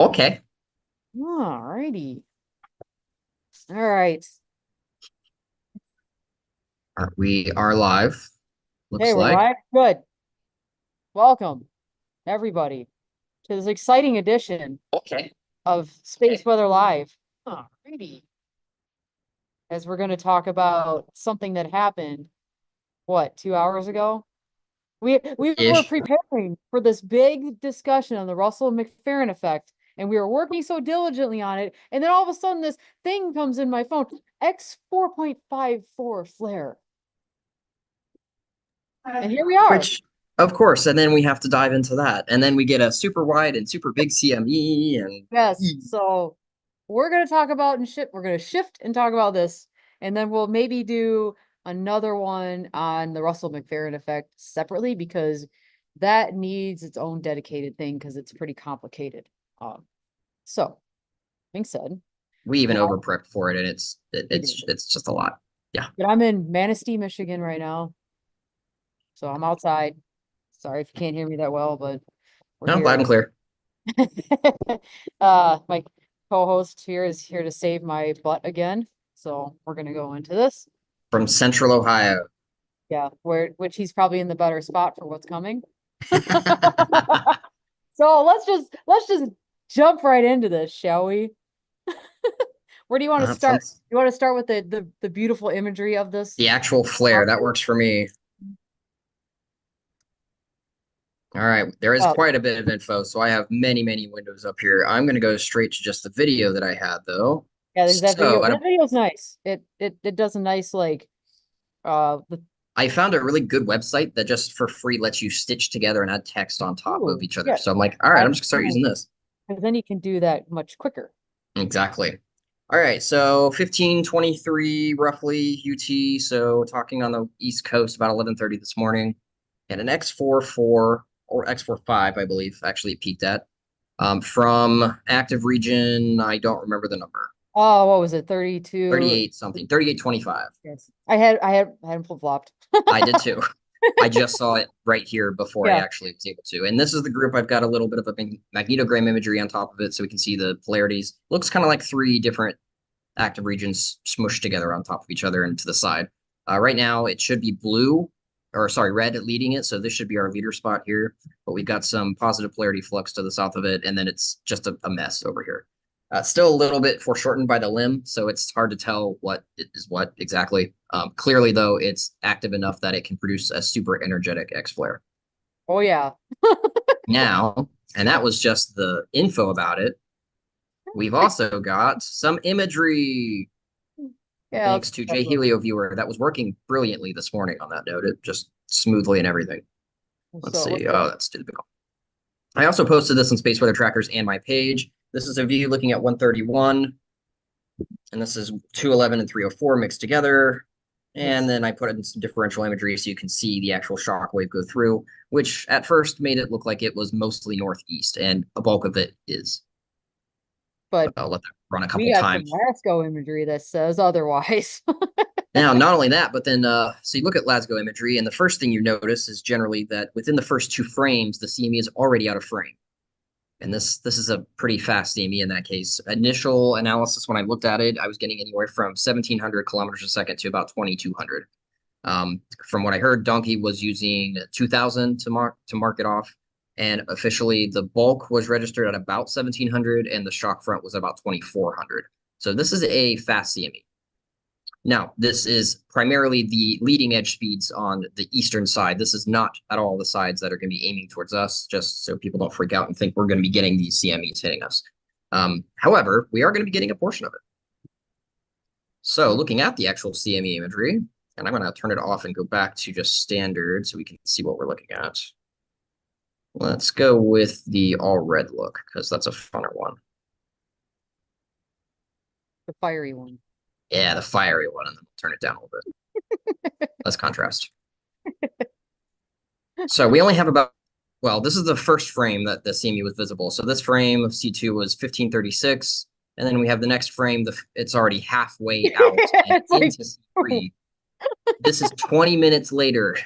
Okay. All righty. All right. We are live, Hey, looks we're like. live. Good. Welcome, everybody, to this exciting edition Okay. of Space Weather Live. All righty. As we're going to talk about something that happened, what, 2 hours ago? We were Ish. preparing for this big discussion on the Russell McPherron effect, and we were working so diligently on it, and then all of a sudden this thing comes in my phone, X4.54 Flare. And here we are. Which, of course, and then we have to dive into that. And then we get a super wide and super big CME and Yes. So we're going to talk about and shift. We're going to shift and talk about this, and then we'll maybe do another one on the Russell McPherron effect separately because that needs its own dedicated thing because it's pretty complicated. So, being said, we even well, over prepped for it, and we did. it's just a lot. Yeah. But I'm in Manistee, Michigan right now, so I'm outside. Sorry if you can't hear me that well, but we're No, loud here. and clear. My co-host here is here to save my butt again. So we're gonna go into this. From Central Ohio. Yeah, which he's probably in the better spot for what's coming. So let's just jump right into this, shall we? Where do you want to start? Sounds You want to start with the beautiful imagery of this? the actual flare. That works for me. All right, there is Oh, quite a bit of info, so I have many windows up here. I'm going to go straight to just the video that I had, though. yeah, there's that video. So, That video's nice. It does a nice like the I found a really good website that just for free lets you stitch together and add text on top of ooh, each other. yeah. So I'm like, all right, I'm That's just gonna start nice. using this. Because then you can do that much quicker. Exactly. All right, so 15:23 roughly UT. So talking on the East Coast about 11:30 this morning, and an X44 or X45, I believe, actually it peaked at. From active region, I don't remember the number. Oh, what was it? 32. 38 something, 3825. Yes. I had him flip-flopped. I did too. I just saw it right here before I Yeah. actually was able to. And this is the group. I've got a little bit of a magnetogram imagery on top of it so we can see the polarities. Looks kind of like three different active regions smushed together on top of each other and to the side. Right now, it should be blue, or sorry, red leading it. So this should be our leader spot here. But we've got some positive polarity flux to the south of it, and then it's just a mess over here. Still a little bit foreshortened by the limb, so it's hard to tell what is what exactly. Clearly, though, it's active enough that it can produce a super energetic X flare. Oh yeah. Now, and that was just the info about it. We've also got some imagery Yeah, let's thanks to talk J about Helio Viewer that was working brilliantly this morning on that note. It just smoothly and everything. it. Let's So what's see. that? Oh, that's typical. I also posted this on Space Weather Trackers and my page. This is a view looking at 131. And this is 211 and 304 mixed together. And It's then I put in some differential imagery so you can see the actual shock wave go through, which at first made it look like it was mostly northeast, and a bulk of it is. but But I'll let that run a we couple got some times. LASCO imagery that says otherwise. Now, not only that, but then so you look at LASGO imagery, and the first thing you notice is generally that within the first two frames, the CME is already out of frame. And this is a pretty fast CME in that case. Initial analysis, when I looked at it, I was getting anywhere from 1,700 kilometers a second to about 2,200. From what I heard, Donkey was using 2,000 to mark it off, and officially the bulk was registered at about 1,700, and the shock front was about 2,400. So this is a fast CME. Now, this is primarily the leading edge speeds on the eastern side. This is not at all the sides that are going to be aiming towards us, just so people don't freak out and think we're going to be getting these CMEs hitting us. However, we are going to be getting a portion of it. So looking at the actual CME imagery, and I'm going to turn it off and go back to just standard so we can see what we're looking at. Let's go with the all red look because that's a funner one. The fiery one. Yeah, the fiery one, and then we'll turn it down a little bit. Less contrast. So we only have about, well, this is the first frame that the CME was visible. So this frame of C2 was 1536. And then we have the next frame, it's already halfway out and It's like into C3. This is 20 minutes later.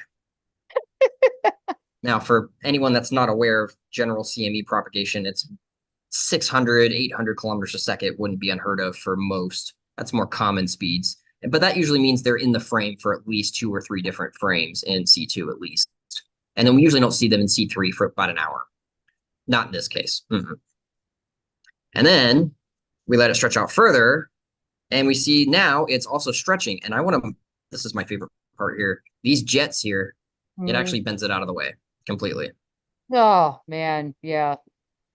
Now, for anyone that's not aware of general CME propagation, it's 600, 800 kilometers a second wouldn't be unheard of for most. That's more common speeds. But that usually means they're in the frame for at least 2 or 3 different frames in C2 at least. And then we usually don't see them in C3 for about an hour. Not in this case. And then we let it stretch out further, and we see now it's also stretching. And I want to, this is my favorite part here. These jets here, it actually bends it out of the way completely. Oh man, yeah.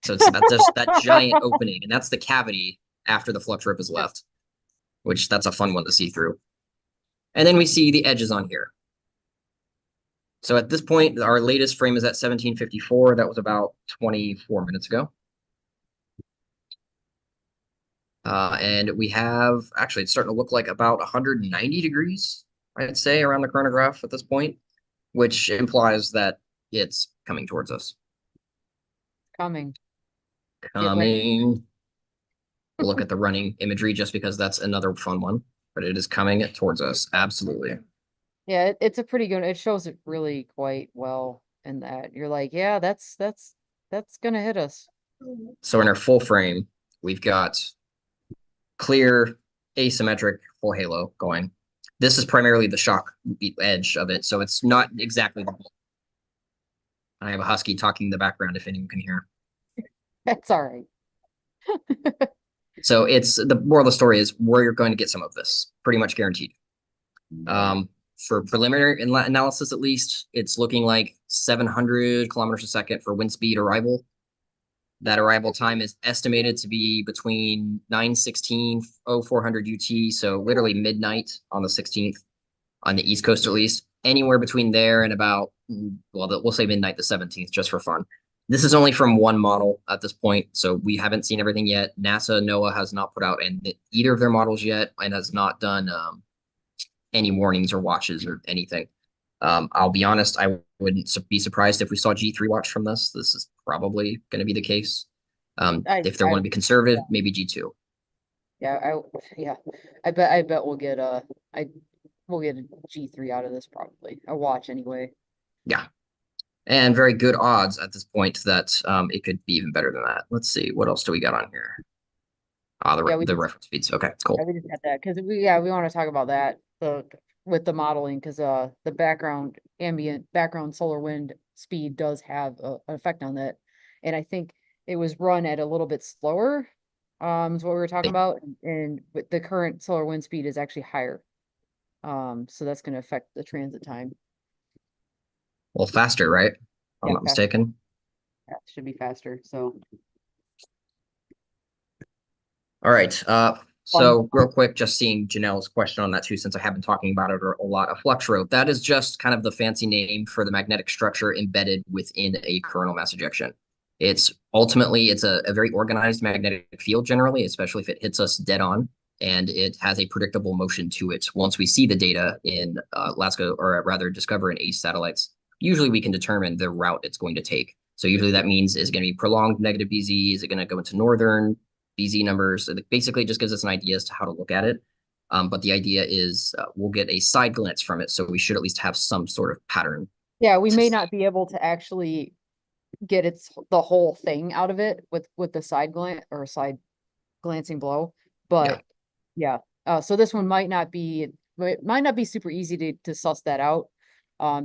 So it's just that giant opening, and that's the cavity after the flux rope is left, which that's a fun one to see through. And then we see the edges on here. So at this point, our latest frame is at 1754. That was about 24 minutes ago. And we have, actually, it's starting to look like about 190 degrees, I'd say, around the chronograph at this point, which implies that it's coming towards us. Coming. Coming. We'll look at the running imagery just because that's another fun one, but it is coming towards us. Absolutely. Yeah, it's a pretty good, it shows it really quite well in that you're like, yeah, that's gonna hit us. So in our full frame, we've got clear, asymmetric, full halo going. This is primarily the shock edge of it, so it's not exactly the whole. I have a husky talking in the background if anyone can hear. That's all right. So it's the moral of the story is we're going to get some of this, pretty much guaranteed. For preliminary analysis, at least, it's looking like 700 kilometers a second for wind speed arrival. That arrival time is estimated to be between 9:16, 0400 UT, so literally midnight on the 16th, on the East Coast at least. Anywhere between there and about, well, we'll say midnight the 17th, just for fun. This is only from one model at this point, so we haven't seen everything yet. NASA, NOAA has not put out either of their models yet and has not done any warnings or watches or anything. I'll be honest, I wouldn't be surprised if we saw G3 watch from this. This is probably going to be the case. If they want to be conservative, maybe G2. Yeah, I bet we'll get a G3 out of this probably. A watch anyway. Yeah. And very good odds at this point that it could be even better than that. Let's see, what else do we got on here? The reference feeds. Okay, cool. Yeah, we just got that because we want to talk about that with the modeling because the ambient background solar wind speed does have an effect on that, and I think it was run at a little bit slower. Is what we were talking about, and the current solar wind speed is actually higher. So that's going to affect the transit time. Well, faster, right? I'm not mistaken. Yeah, it should be faster. So. All right. So real quick, just seeing Janelle's question on that too, since I have been talking about it a lot. A flux rope, that is just kind of the fancy name for the magnetic structure embedded within a coronal mass ejection. It's a very organized magnetic field generally, especially if it hits us dead on, and it has a predictable motion to it. Once we see the data in LASCO, or rather Discover and ACE satellites, usually we can determine the route it's going to take. So usually that means is it going to be prolonged negative BZ? Is it going to go into northern BZ numbers? So it basically just gives us an idea as to how to look at it. But the idea is we'll get a side glance from it, so we should at least have some sort of pattern. Yeah, we may not be able to actually get the whole thing out of it with the side glance or side glancing blow, but yeah. So this one might not be super easy to suss that out.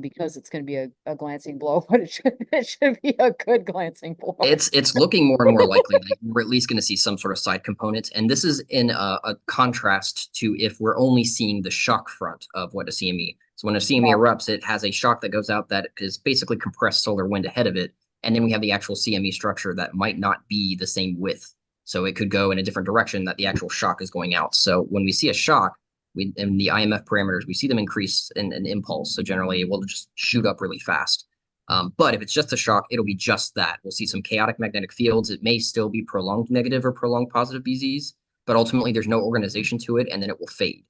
Because it's going to be a glancing blow, but it should be a good glancing blow. It's looking more and more likely that we're at least going to see some sort of side component, and this is in a contrast to if we're only seeing the shock front of what a CME. So when a CME erupts, it has a shock that goes out that is basically compressed solar wind ahead of it, and then we have the actual CME structure that might not be the same width, so it could go in a different direction that the actual shock is going out. So when we see a shock, in the IMF parameters, we see them increase in an impulse. So generally, it will just shoot up really fast. But if it's just a shock, it'll be just that. We'll see some chaotic magnetic fields. It may still be prolonged negative or prolonged positive BZs, but ultimately there's no organization to it, and then it will fade.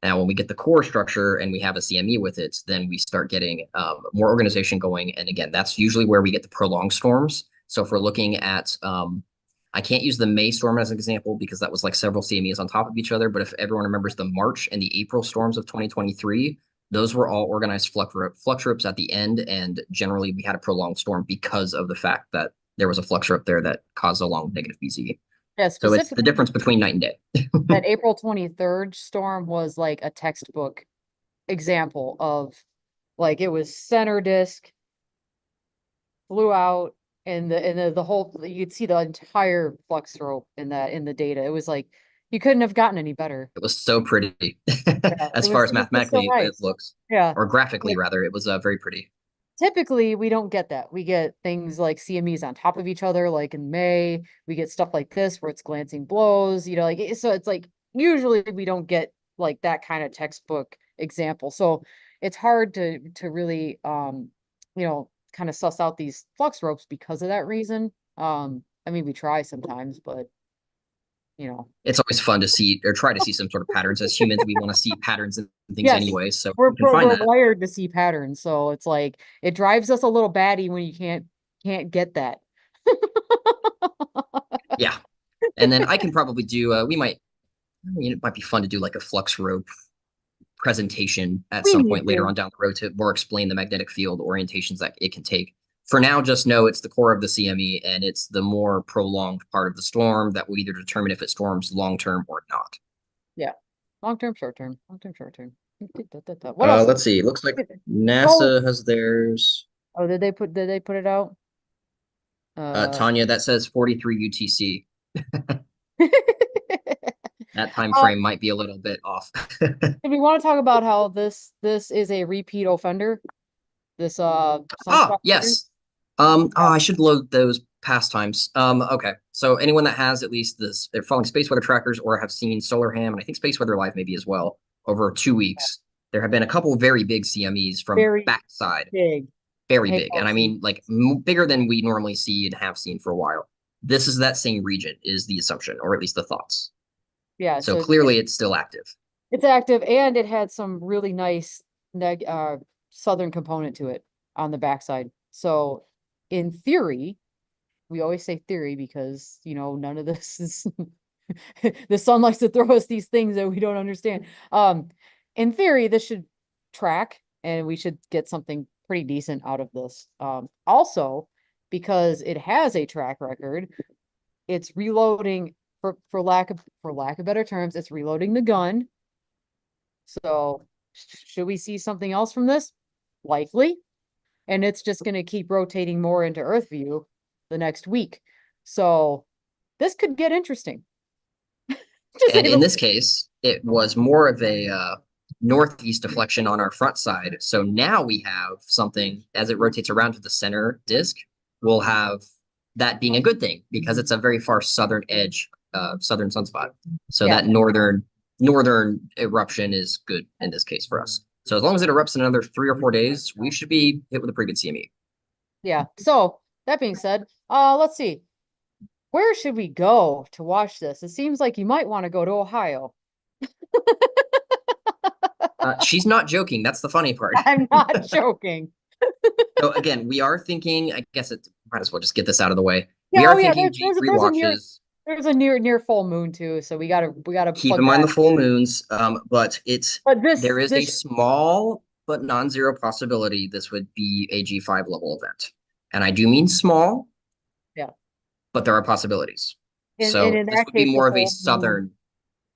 Now, when we get the core structure and we have a CME with it, then we start getting more organization going. And again, that's usually where we get the prolonged storms. So if we're looking at I can't use the May storm as an example because that was like several CMEs on top of each other. But if everyone remembers the March and the April storms of 2023, those were all organized flux ropes at the end. And generally, we had a prolonged storm because of the fact that there was a flux up there that caused a long negative BZ. Yeah, So it's the specifically difference between night and day. that April 23rd storm was like a textbook example of like it was center disk, flew out, and the whole you could see the entire flux throat in the data. It was like you couldn't have gotten any better. It was so pretty Yeah, as far as it was just so mathematically it nice. looks, Yeah. or graphically Like, rather. It was very pretty. typically we don't get that. We get things like CMEs on top of each other, like in May. We get stuff like this where it's glancing blows, like so it's like usually we don't get like that kind of textbook example. So it's hard to really kind of suss out these flux ropes because of that reason. I mean we try sometimes, but you know. It's always fun to see or try to see some sort of patterns. As humans, we want to see patterns and things Yes, anyway. So we can find we're that. wired to see patterns, so it's like it drives us a little batty when you can't get that. Yeah. And then I can probably do, we might, I mean, it might be fun to do like a flux rope presentation at We some need point later to. on down the road to more explain the magnetic field orientations that it can take. For now, just know it's the core of the CME and it's the more prolonged part of the storm that will either determine if it storms long term or not. Yeah. Long term, short term. Long term, short term. What else? Let's see. It looks like Oh, NASA has theirs. oh, did they put it out? Uh, Tanya, that says 43 UTC. That time uh, frame might be a little bit off. if we want to talk about how this is a repeat offender, this Ah, sunspot pattern. yes. Yeah. I should load those pastimes. Okay. So anyone that has at least this, they're following space weather trackers or have seen Solar Ham, and I think Space Weather Live maybe as well, over 2 weeks, there have been a couple very big CMEs from Very backside, big. very Hey, big. And I Kelsey. mean, like bigger than we normally see and have seen for a while. This is that same region, is the assumption, or at least the thoughts. Yeah, So so clearly it's still active. it's active and it had some really nice southern component to it on the backside. So in theory, we always say theory because, none of this is the sun likes to throw us these things that we don't understand. In theory, this should track and we should get something pretty decent out of this. Also, because it has a track record, it's reloading for lack of better terms, it's reloading the gun. So should we see something else from this? Likely. And it's just going to keep rotating more into Earth view the next week. So this could get interesting. To say And in the this case, it was more of a northeast deflection on our front side. So now we have something as it rotates around to the center disk, we'll have that being a good thing because it's a very far southern edge, southern sunspot. So yeah, that northern eruption is good in this case for us. So as long as it erupts in another 3 or 4 days, we should be hit with a pretty good CME. yeah. So that being said, let's see. Where should we go to watch this? It seems like you might want to go to Ohio. She's not joking. That's the funny part. I'm not joking. So again, we are thinking, I guess it might as well just get this out of the way. Yeah, We oh are yeah, thinking G3 watches. there's a near full moon too, so we gotta Keep plug in mind that. the full moons, but But there is a this small but non-zero possibility this would be a G5 level event. And I do mean small, yeah. but there are possibilities. And So in this that would be case, the more of a full moon southern,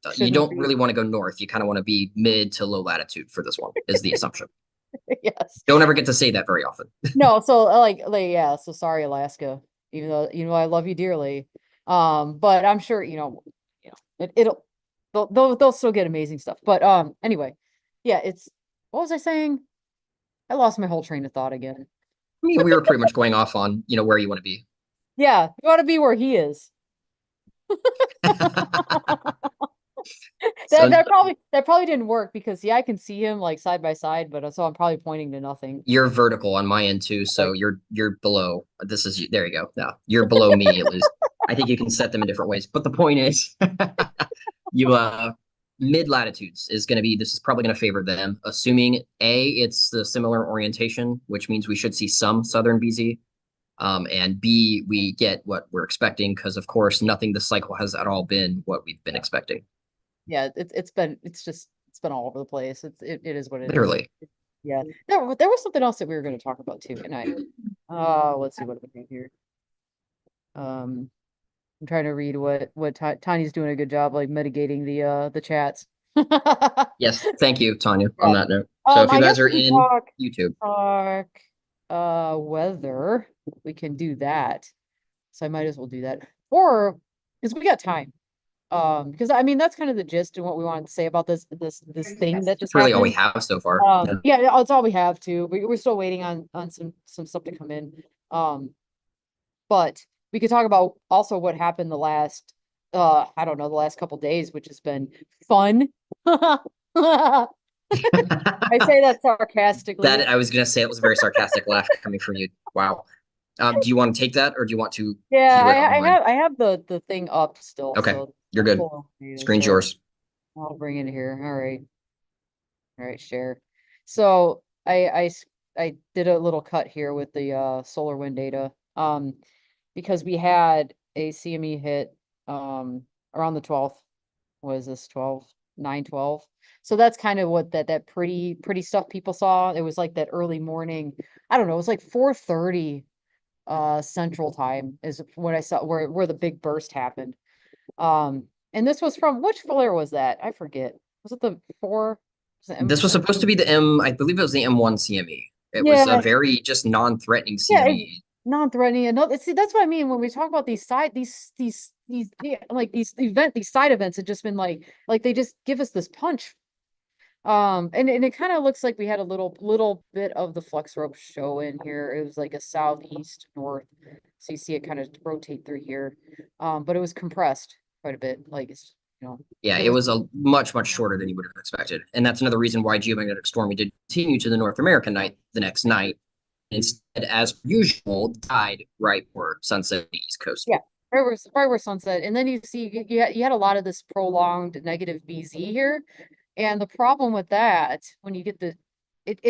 you shouldn't don't be. really want to go north. You kind of want to be mid to low latitude for this one, is the assumption. Yes. Don't ever get to say that very often. No, so yeah, so sorry, Alaska. Even though I love you dearly. But I'm sure, it'll they'll still get amazing stuff. But anyway, yeah, it's what was I saying? I lost my whole train of thought again. I mean, we were pretty much going off on, where you want to be. Yeah, you ought to be where he is. So That probably didn't work because I can see him like side by side, but so I'm probably pointing to nothing. you're vertical on my end too, so Like, you're below. This is there you go. No, you're below me at least. I think you can set them in different ways. But the point is, you mid latitudes is going to be this is probably going to favor them, assuming A, it's the similar orientation, which means we should see some southern BZ. And B, we get what we're expecting because of course nothing this cycle has at all been what we've been expecting. yeah, it's been all over the place. It is what it is. Literally. Yeah. There was something else that we were going to talk about too, and let's see what we have here. I'm trying to read what Tanya's doing a good job like mitigating the chats. Yes, thank you, Tanya, on Yeah. that note. So if you I guys guess are we can in YouTube, talk weather. We can do that. So I might as well do that. Or because we got time. Because I mean that's kind of the gist of what we wanted to say about this thing that just it's really all we happened. have so far. Yeah. Yeah, it's all we have to. We're still waiting on some stuff to come in. But we could talk about also what happened the last I don't know, the last couple days, which has been fun. I say that sarcastically. That I was gonna say it was a very sarcastic laugh coming from you. Wow. Do you want to take that or do you want to Yeah, hear it online? I have the thing up still, Okay, so you're good. Screen's so yours. I'll bring it here. All right, share. So I did a little cut here with the solar wind data. Because we had a CME hit around the 12th. Was this 12? 9/12. So that's kind of what that pretty stuff people saw. It was like that early morning. I don't know, it was like 4:30 central time is when I saw where the big burst happened. And this was from which flare was that? I forget. Was it the 4? Was it This was supposed to be the I believe it was the M1 CME. It was a Yeah, very just non-threatening yeah, CME. non-threatening and no, see that's what I mean when we talk about these yeah, like these side events have just been like they just give us this punch. And it kind of looks like we had a little bit of the flex rope show in here. It was like a southeast north. So you see it kind of rotate through here. But it was compressed quite a bit. Like it's Yeah, it it was was a much shorter than you would have expected. And that's another reason why geomagnetic storm did continue to the North American night the next night. Instead, as usual, died right where sunset on the East Coast. yeah, right where sunset. And then you see you had a lot of this prolonged negative BZ here. And the problem with that, when you get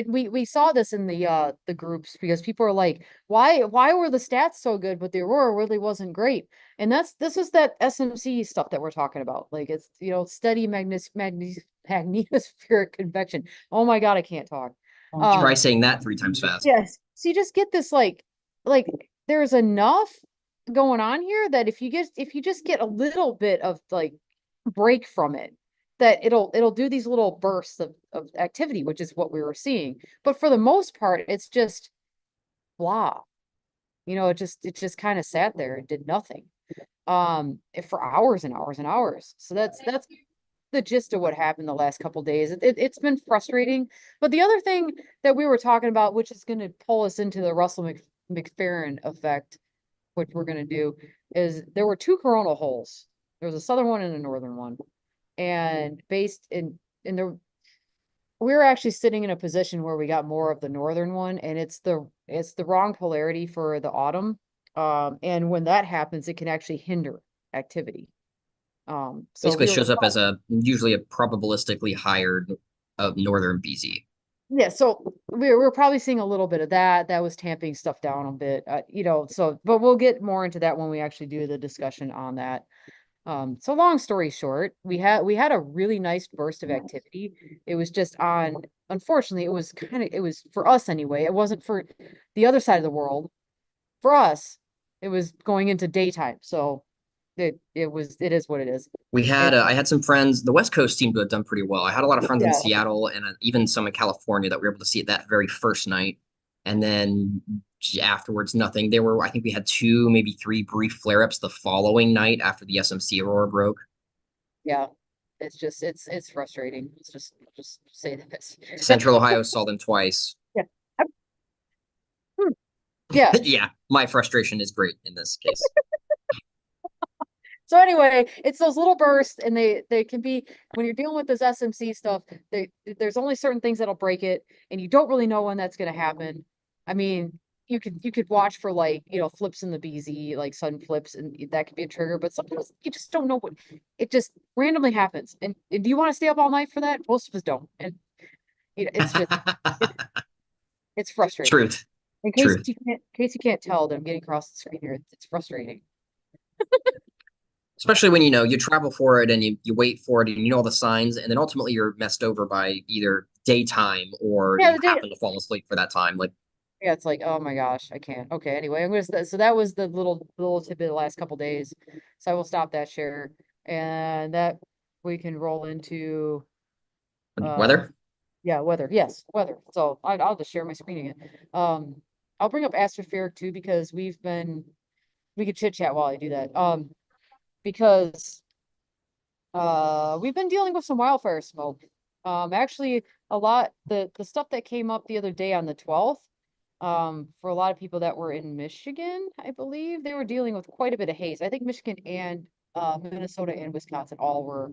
we saw this in the groups because people are like, why were the stats so good, but the aurora really wasn't great? And this is that SMC stuff that we're talking about. Like it's steady magnetospheric convection. Oh my God, I can't talk. Try Um, saying that 3 times fast. yes. So you just get this like there's enough going on here that if you just get a little bit of like break from it, that it'll do these little bursts of activity, which is what we were seeing. But for the most part, it's just blah. It just kind of sat there and did nothing. For hours and hours and hours. So that's the gist of what happened the last couple days. It's been frustrating. But the other thing that we were talking about, which is going to pull us into the Russell McPherron effect, which we're going to do, is there were two coronal holes. There was a southern one and a northern one. And based in the we were actually sitting in a position where we got more of the northern one, and it's the wrong polarity for the autumn. And when that happens, it can actually hinder activity. So Basically we were shows up as a usually a probabilistically higher northern BZ. yeah, so we're probably seeing a little bit of that. That was tamping stuff down a bit, so but we'll get more into that when we actually do the discussion on that. So long story short, we had a really nice burst of activity. It was just unfortunately, it was for us anyway. It wasn't for the other side of the world. For us, it was going into daytime. So it is what it is. And I had some friends. The West Coast seemed to have done pretty well. I had a lot of friends in yeah, Seattle and even some in California that were able to see it that very first night. And then afterwards, nothing. I think we had two, maybe three brief flare-ups the following night after the SMC aurora broke. yeah. It's frustrating. Let's just say this. Central Ohio saw them twice. Yeah. Hmm. Yeah. Yeah, my frustration is great in this case. So anyway, it's those little bursts, and they can be when you're dealing with this SMC stuff. There's only certain things that'll break it, and you don't really know when that's going to happen. I mean, you could watch for like flips in the BZ, like sudden flips, and that could be a trigger. But sometimes you just don't know what it just randomly happens. And do you want to stay up all night for that? Most of us don't, and it's just it's frustrating. Truth, truth. In case you can't tell that I'm getting across the screen here, it's frustrating. Especially when you travel for it and you wait for it and you know all the signs, and then ultimately you're messed over by either daytime or Yeah, you happen to fall asleep for that time. Like Yeah, it's like, oh my gosh, I can't. Okay, anyway, I'm gonna, so that was the little tidbit the last couple days. So I will stop that share. And that we can roll into uh Weather? yeah, weather. Yes, weather. So I'll just share my screen again. I'll bring up astrophere too because we could chit chat while I do that. Because we've been dealing with some wildfire smoke. Actually, a lot the stuff that came up the other day on the 12th, for a lot of people that were in Michigan, I believe they were dealing with quite a bit of haze. I think Michigan and Minnesota and Wisconsin all were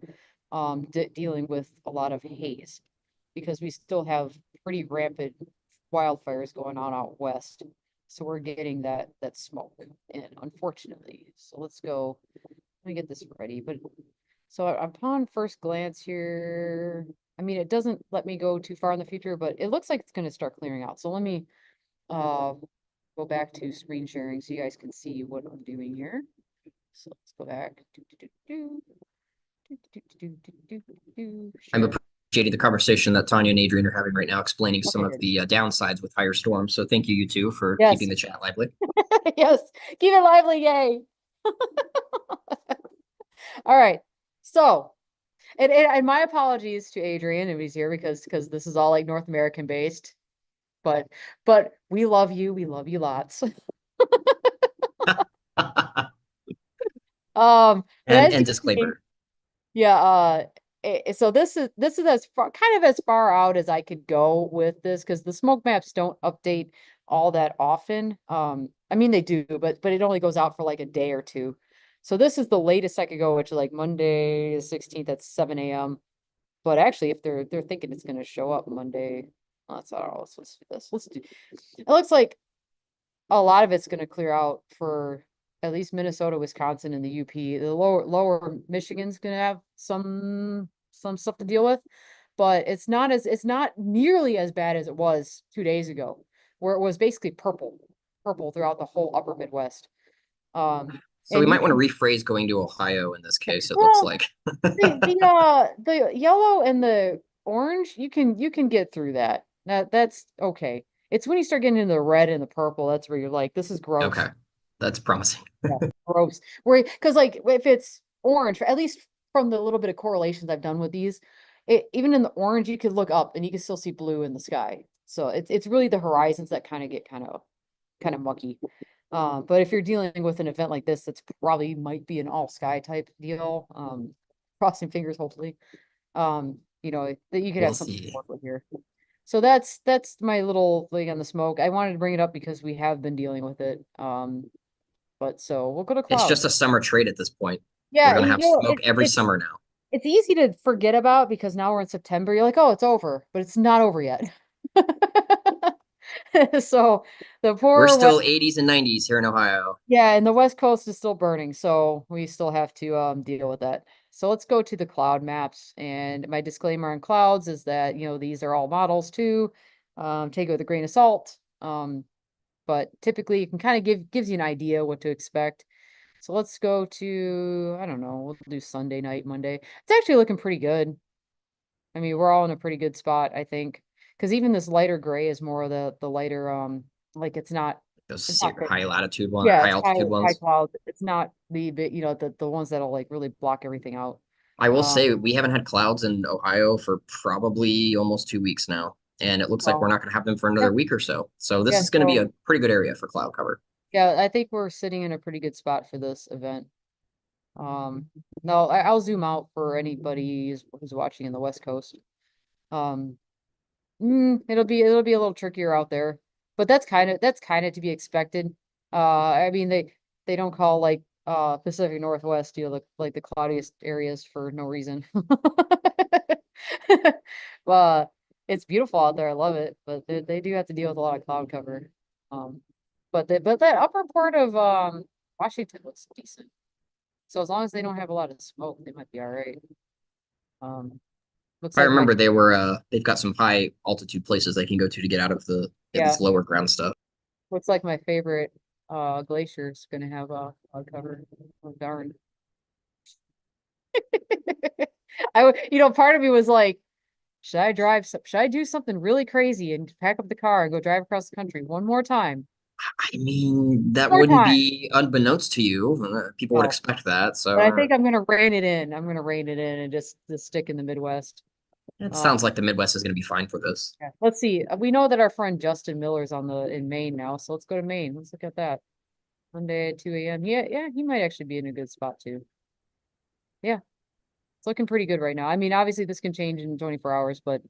dealing with a lot of haze because we still have pretty rampant wildfires going on out west. So we're getting that smoke in, unfortunately. So let's go. Let me get this ready. But so upon first glance here, I mean, it doesn't let me go too far in the future, but it looks like it's going to start clearing out. So let me uh go back to screen sharing so you guys can see what I'm doing here. So let's go back. I'm Share. appreciating the conversation that Tanya and Adrian are having right now, explaining some Okay, of good. the downsides with higher storms. So thank you two for Yes. keeping the chat lively. Yes. Keep it lively, yay. All right. So, and my apologies to Adrian if he's here because this is all like North American based. But we love you. We love you lots. But as you And see, disclaimer. yeah, so this is as far kind of as far out as I could go with this because the smoke maps don't update all that often. I mean they do, but it only goes out for like a day or two. So this is the latest I could go, which is like Monday the 16th at 7 a.m. But actually, if they're thinking it's gonna show up Monday, oh, that's not all. Let's do this. Let's do. It looks like a lot of it's gonna clear out for at least Minnesota, Wisconsin, and the UP. The lower Michigan's gonna have some stuff to deal with, but it's not nearly as bad as it was 2 days ago, where it was basically purple throughout the whole upper Midwest. So we And you might want to can rephrase going to Ohio in this case, it looks well like. the yellow and the orange, you can get through that. That's okay. It's when you start getting into the red and the purple, that's where you're like, this is Okay, gross. that's promising. Yeah, gross. Where because like if it's orange, at least from the little bit of correlations I've done with these, even in the orange, you could look up and you can still see blue in the sky. So it's really the horizons that kind of get kind of mucky. But if you're dealing with an event like this, that's probably might be an all sky type deal. Crossing fingers, hopefully. That you could We'll have something to see. work with here. So that's my little thing on the smoke. I wanted to bring it up because we have been dealing with it. But so we'll go to It's clouds. just a summer trade at this point. We're Yeah, gonna have smoke every it's summer now. it's easy to forget about because now we're in September. You're like, oh, it's over, but it's not over yet. So the We're poor still 80s and 90s here in Ohio. yeah, and the West Coast is still burning, so we still have to deal with that. So let's go to the cloud maps. And my disclaimer on clouds is that, these are all models too. Take it with a grain of salt. But typically you can kind of gives you an idea what to expect. So let's go to, I don't know, we'll do Sunday night, Monday. It's actually looking pretty good. I mean, we're all in a pretty good spot, I think. Because even this lighter gray is more of the lighter, like it's Those not great. high latitude one, Yeah, high it's altitude high ones. cloud. It's not the ones that'll like really block everything out. I will Um, say we haven't had clouds in Ohio for probably almost 2 weeks now, and it looks like we're well, not going to have them for yeah, another week or so. So this yeah, is going to be so a pretty good area for cloud cover. yeah, I think we're sitting in a pretty good spot for this event. No, I'll zoom out for anybody who's watching in the West Coast. Um, it'll be a little trickier out there, but that's kind of to be expected. I mean they don't call like Pacific Northwest, like the cloudiest areas for no reason. Well, it's beautiful out there. I love it, but they do have to deal with a lot of cloud cover. Um, but that upper part of Washington looks decent. So as long as they don't have a lot of smoke, they might be all right. Um, looks I like my remember they've got some high altitude places they can go to get out of the at yeah, least lower ground stuff. looks like my favorite glacier is gonna have a cloud cover. Oh darn. Part of me was like, should I drive, should I do something really crazy and pack up the car and go drive across the country one more time? I mean, that More wouldn't time. be unbeknownst to you. People would No, expect that. So but I think I'm gonna rein it in. I'm gonna rein it in and just stick in the Midwest. it Um, sounds like the Midwest is going to be fine for this. yeah. Let's see. We know that our friend Justin Miller's on the in Maine now, so let's go to Maine. Let's look at that. Monday at 2 a.m. Yeah, yeah, he might actually be in a good spot too. Yeah, it's looking pretty good right now. I mean, obviously this can change in 24 hours, but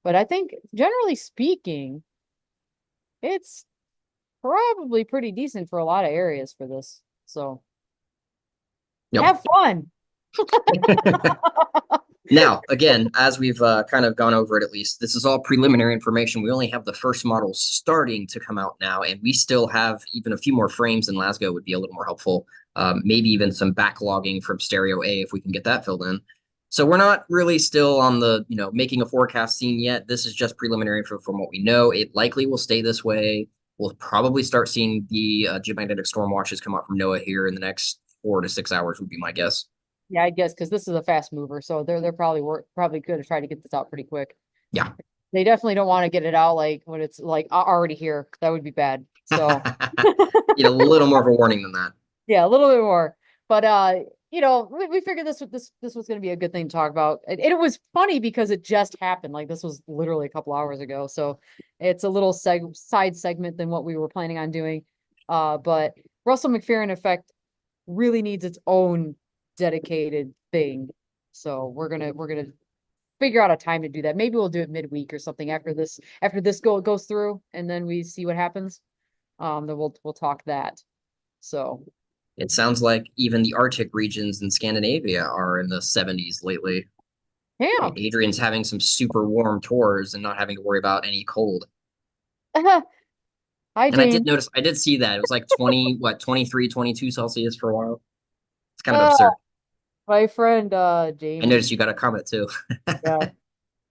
I think generally speaking, it's probably pretty decent for a lot of areas for this. So Yep. have fun. Now, again, as we've kind of gone over it, at least this is all preliminary information. We only have the first models starting to come out now, and we still have even a few more frames in Glasgow would be a little more helpful. Maybe even some backlogging from Stereo A if we can get that filled in. So we're not really still on the, making a forecast scene yet. This is just preliminary from what we know. It likely will stay this way. We'll probably start seeing the geomagnetic storm watches come out from NOAA here in the next 4 to 6 hours would be my guess. Yeah, I guess because this is a fast mover, so they're probably going to try to get this out pretty quick. Yeah. They definitely don't want to get it out like when it's like already here. That would be bad. So Need a little more of a warning than that. yeah, a little bit more. But we figured this was going to be a good thing to talk about. It was funny because it just happened. Like this was literally a couple hours ago. So it's a little side segment than what we were planning on doing. But Russell McPherron effect really needs its own dedicated thing. So we're gonna figure out a time to do that. Maybe we'll do it midweek or something after this goes through and then we see what happens. Then we'll talk that. So It sounds like even the Arctic regions in Scandinavia are in the 70s lately. yeah. Adrian's having some super warm tours and not having to worry about any cold. Hi And James. I did see that. It was like 20, what, 23, 22 Celsius for a while. It's kind of Uh, absurd. my friend I James. noticed you got a comment too. Yeah.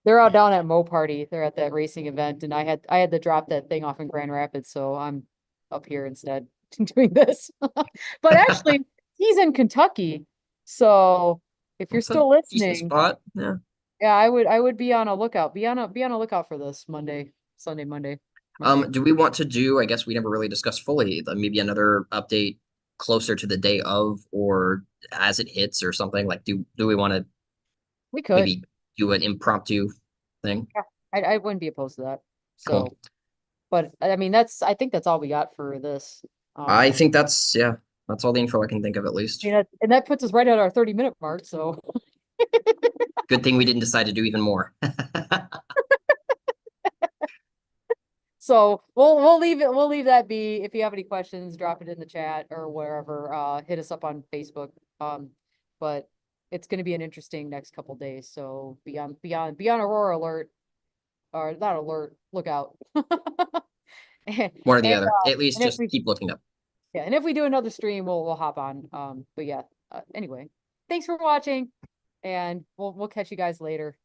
They're out down at Mo Party. They're at that racing event and I had to drop that thing off in Grand Rapids, so I'm up here instead doing this. But actually, he's in Kentucky. So if you're It's a still decent listening, spot. Yeah. yeah, I would be on a lookout. Be on a lookout for this Monday, Sunday, Monday. Do we want to do, I guess we never really discussed fully, maybe another update closer to the day of or as it hits or something? Like, do we want to We could. maybe do an impromptu thing? Yeah, I wouldn't be opposed to that. Cool. So, but I mean I think that's all we got for this. I think yeah, that's all the info I can think of at least. And that puts us right at our 30-minute mark. So Good thing we didn't decide to do even more. so we'll leave that be. If you have any questions, drop it in the chat or wherever. Hit us up on Facebook. But it's gonna be an interesting next couple days. So be on Aurora alert or not alert, look out. And, One or the and, other. At least and if just we keep looking up. yeah, and if we do another stream, we'll hop on. But yeah, anyway, thanks for watching, and we'll catch you guys later.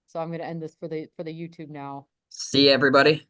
So I'm gonna end this for the YouTube now. See you, everybody.